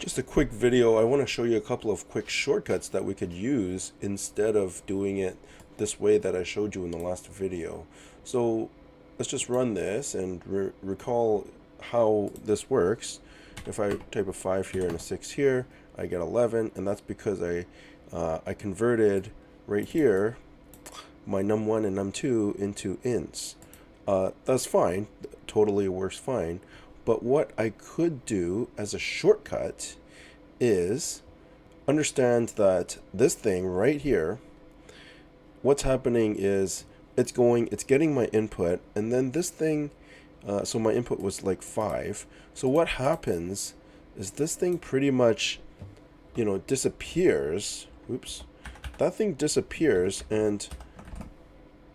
Just a quick video. I want to show you a couple of quick shortcuts that we could use instead of doing it this way that I showed you in the last video. So let's just run this and recall how this works. If I type a 5 here and a 6 here, I get 11, and that's because I converted right here my num1 and num2 into ints. That's fine, totally works fine. But what I could do as a shortcut is understand that this thing right here, what's happening is it's getting my input, and then this thing, so my input was like 5. So what happens is this thing pretty much, disappears. Oops. That thing disappears and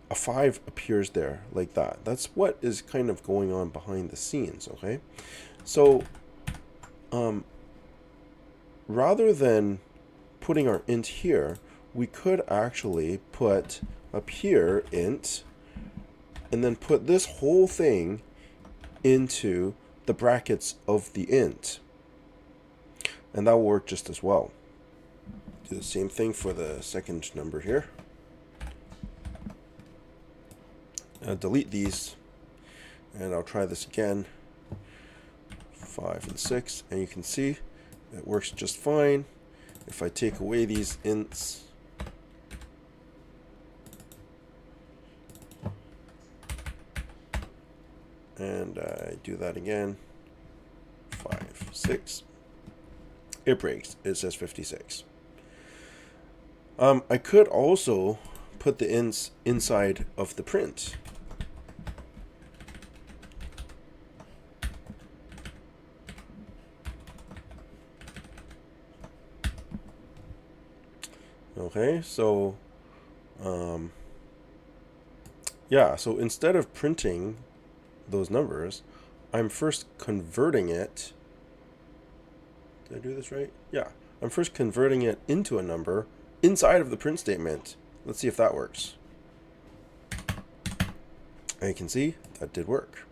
a 5 appears there like that. That's what is kind of going on behind the scenes, okay? So rather than putting our int here, we could actually put up here int and then put this whole thing into the brackets of the int, and that will work just as well. Do the same thing for the second number here. Delete these, and I'll try this again. 5 and 6, and you can see it works just fine. If I take away these ints, and I do that again, 5, 6, it breaks. It says 56. I could also put the ints inside of the print. Okay, so yeah, so instead of printing those numbers, I'm first converting it. Did I do this right? Yeah, I'm first converting it into a number inside of the print statement. Let's see if that works. And you can see that did work.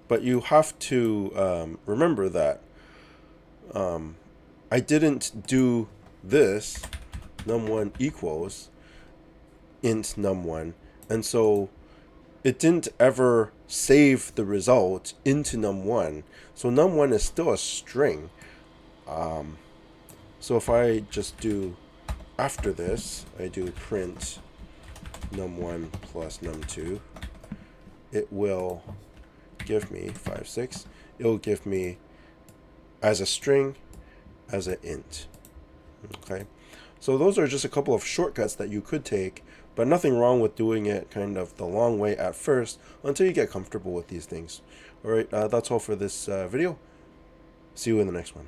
But you have to remember that I didn't do this num1 equals int num1, and so it didn't ever save the result into num1. So num1 is still a string. So if I just do after this, I do print num1 plus num2, it will give me 5, 6. It will give me as a string, as an int. Okay, so those are just a couple of shortcuts that you could take, but nothing wrong with doing it kind of the long way at first until you get comfortable with these things. All right, that's all for this video. See you in the next one.